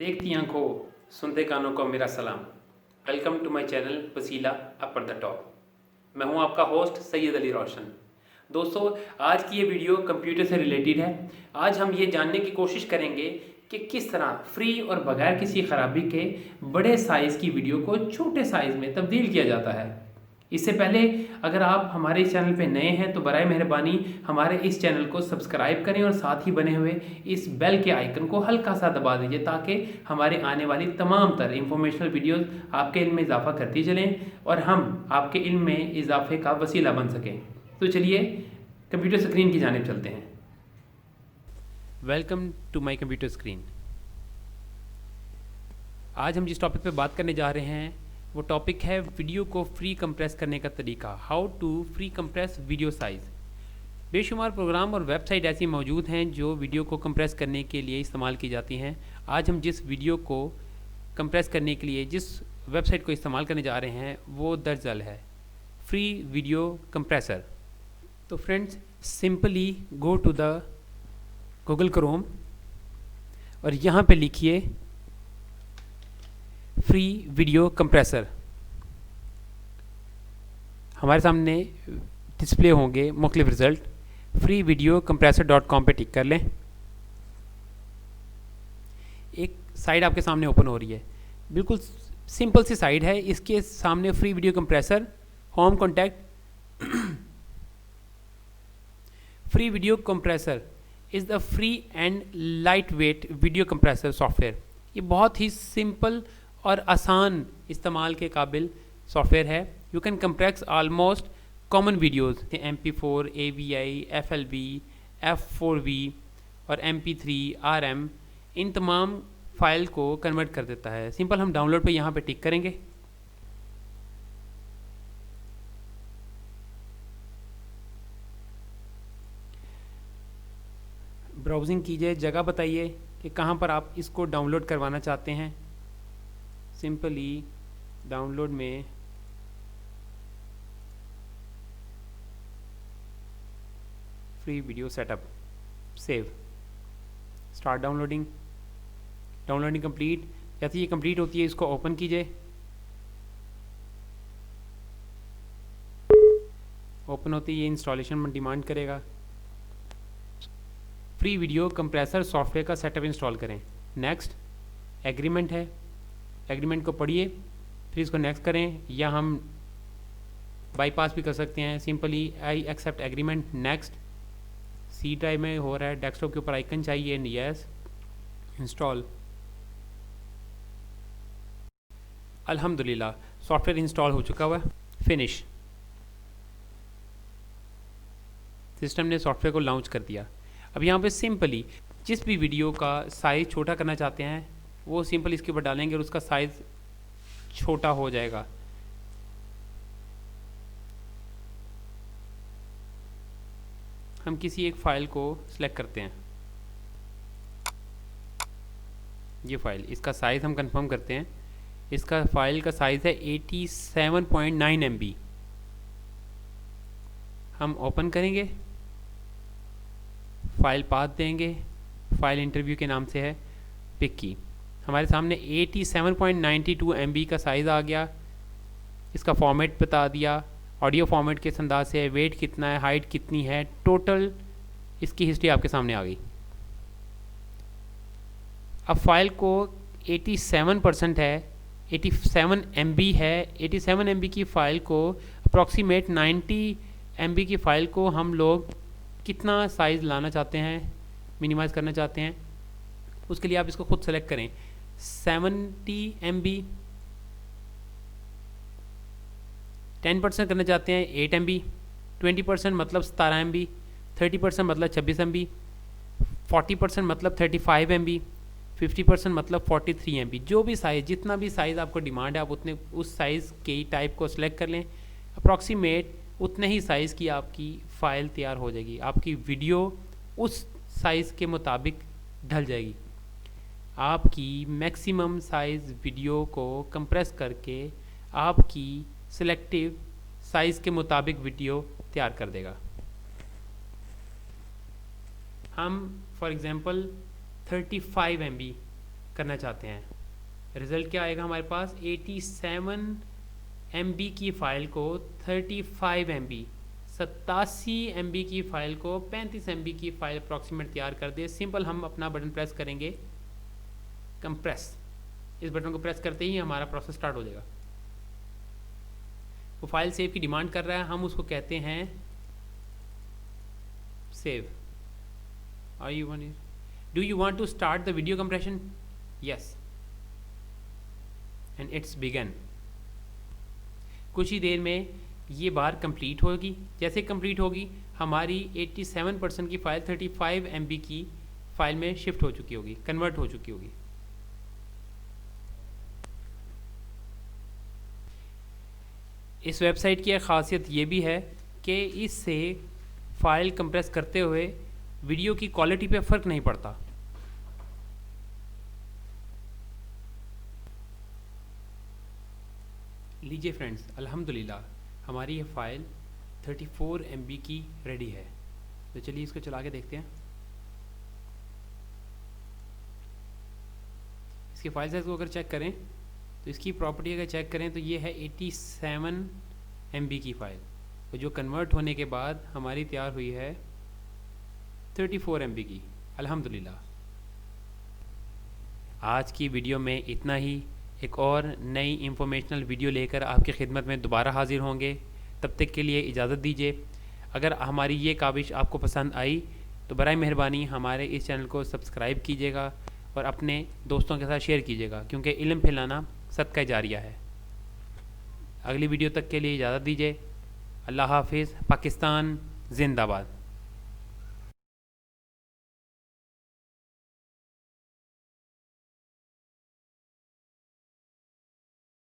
देखती आंखों, सुनते कानों को मेरा सलाम। वेलकम टू माय चैनल वसीला अपर द टॉप। मैं हूं आपका होस्ट सैयद अली रोशन। दोस्तों, आज की ये वीडियो कंप्यूटर से रिलेटेड है। आज हम ये जानने की कोशिश करेंगे कि किस तरह फ्री और बगैर किसी ख़राबी के बड़े साइज़ की वीडियो को छोटे साइज़ में तब्दील किया जाता है। इससे पहले अगर आप हमारे इस चैनल पे नए हैं तो बराए मेहरबानी हमारे इस चैनल को सब्सक्राइब करें और साथ ही बने हुए इस बेल के आइकन को हल्का सा दबा दीजिए ताकि हमारे आने वाली तमाम तर इंफॉर्मेशनल वीडियोस आपके इल्म में इजाफा करती चलें और हम आपके इल्म में इजाफे का वसीला बन सकें। तो चलिए कंप्यूटर स्क्रीन की जानिब चलते हैं। Welcome to my computer screen. आज हम जिस टॉपिक पे बात करने जा रहे हैं वो टॉपिक है वीडियो को फ्री कंप्रेस करने का तरीका। How to free compress video size. बेशुमार प्रोग्राम और वेबसाइट ऐसी मौजूद हैं जो वीडियो को कंप्रेस करने के लिए इस्तेमाल की जाती हैं। आज हम जिस वीडियो को कंप्रेस करने के लिए जिस वेबसाइट को इस्तेमाल करने जा रहे हैं वो दरअसल है फ्री वीडियो कंप्रेसर। तो friends, simply go to the Google Chrome और यहाँ पे लिखिए फ्री वीडियो कंप्रेसर। हमारे सामने डिस्प्ले होंगे मुख्तलिफ result. Free video compressor .com पे टिक कर लें। एक साइट आपके सामने ओपन हो रही है, बिल्कुल सिंपल सी साइट है। इसके सामने free video compressor, home contact. Free video compressor is the free and light weight video compressor software. ये बहुत ही सिंपल और आसान इस्तेमाल के काबिल सॉफ्टवेयर है। You can compress almost common videos MP4, AVI, FLV, F4V और MP3, RM, इन तमाम फाइल को कन्वर्ट कर देता है। सिंपल हम डाउनलोड पे यहाँ पे टिक करेंगे। ब्राउजिंग कीजिए, जगह बताइए कि कहाँ पर आप इसको डाउनलोड करवाना चाहते हैं। सिंपली डाउनलोड में free video setup, save, start downloading. Downloading complete. जैसे ये कंप्लीट होती है इसको ओपन कीजिए। ओपन होती है ये इंस्टॉलेशन डिमांड करेगा। फ्री वीडियो कंप्रेसर सॉफ्टवेयर का सेटअप इंस्टॉल करें। नेक्स्ट, एग्रीमेंट है, एग्रीमेंट को पढ़िए, फिर इसको नेक्स्ट करें, या हम बाईपास भी कर सकते हैं। Simply I accept agreement, next. C drive में हो रहा है, डेस्कटॉप के ऊपर आइकन चाहिए, यस, इंस्टॉल। अल्हम्दुलिल्लाह सॉफ्टवेयर इंस्टॉल हो चुका हुआ है। फिनिश। सिस्टम ने सॉफ्टवेयर को लॉन्च कर दिया। अब यहाँ पे सिंपली जिस भी वीडियो का साइज़ छोटा करना चाहते हैं वो सिंपल इसके ऊपर डालेंगे और उसका साइज़ छोटा हो जाएगा। हम किसी एक फ़ाइल को सिलेक्ट करते हैं। ये फ़ाइल, इसका साइज़ हम कंफर्म करते हैं। इसका फ़ाइल का साइज़ है 87.9 MB। हम ओपन करेंगे, फ़ाइल पाथ देंगे, फ़ाइल इंटरव्यू के नाम से है, पिक की। हमारे सामने 87.92 MB का साइज़ आ गया। इसका फॉर्मेट बता दिया, ऑडियो फॉर्मेट किस अंदाज से है, वेट कितना है, हाइट कितनी है, टोटल इसकी हिस्ट्री आपके सामने आ गई। अब फाइल को 87% है, 87 MB है। 87 MB की फ़ाइल को अप्रॉक्सीमेट 90 MB की फ़ाइल को हम लोग कितना साइज़ लाना चाहते हैं, मिनिमाइज़ करना चाहते हैं, उसके लिए आप इसको खुद सेलेक्ट करें। 70 MB, 10% करना चाहते हैं 8 MB, 20% मतलब 17 MB, 30% मतलब 26 MB, 40% मतलब 35 MB, 50% मतलब 43 MB। जो भी साइज़, जितना भी साइज़ आपको डिमांड है आप उतने उस साइज़ के टाइप को सिलेक्ट कर लें। अप्रॉक्सीमेट उतने ही साइज़ की आपकी फ़ाइल तैयार हो जाएगी। आपकी वीडियो उस साइज़ के मुताबिक ढल जाएगी। आपकी मैक्सिमम साइज़ वीडियो को कंप्रेस करके आपकी सिलेक्टिव साइज़ के मुताबिक वीडियो तैयार कर देगा। हम फॉर एग्ज़ाम्पल 35 MB करना चाहते हैं। रिज़ल्ट क्या आएगा हमारे पास, 87 MB की फ़ाइल को 35 MB, 87 MB की फ़ाइल को 35 MB की फ़ाइल अप्रॉक्सीमेट तैयार कर दे। सिंपल हम अपना बटन प्रेस करेंगे, कंप्रेस, इस बटन को प्रेस करते ही हमारा प्रोसेस स्टार्ट हो जाएगा। वो फाइल सेव की डिमांड कर रहा है, हम उसको कहते हैं save. Are you want, do you want to start the video compression? Yes, and it's begun. कुछ ही देर में ये बार कंप्लीट होगी। जैसे कंप्लीट होगी हमारी 87% की फ़ाइल 35 MB की फ़ाइल में शिफ्ट हो चुकी होगी, कन्वर्ट हो चुकी होगी। इस वेबसाइट की एक ख़ासियत ये भी है कि इससे फ़ाइल कंप्रेस करते हुए वीडियो की क्वालिटी पे फ़र्क नहीं पड़ता। लीजिए फ्रेंड्स, अल्हम्दुलिल्लाह हमारी ये फ़ाइल 34 MB की रेडी है। तो चलिए इसको चला के देखते हैं। इसके फाइल साइज़ को अगर चेक करें तो इसकी प्रॉपर्टी अगर चेक करें तो ये है 87 MB की फ़ाइल, तो जो कन्वर्ट होने के बाद हमारी तैयार हुई है 34 MB की। अल्हम्दुलिल्लाह। आज की वीडियो में इतना ही। एक और नई इंफॉर्मेशनल वीडियो लेकर आपकी खिदमत में दोबारा हाजिर होंगे। तब तक के लिए इजाज़त दीजिए। अगर हमारी ये काविश आपको पसंद आई तो बराए मेहरबानी हमारे इस चैनल को सब्सक्राइब कीजिएगा और अपने दोस्तों के साथ शेयर कीजिएगा, क्योंकि इल्म फैलाना सदका जारिया है। अगली वीडियो तक के लिए इजाज़त दीजिए। अल्लाह हाफिज़। पाकिस्तान जिंदाबाद।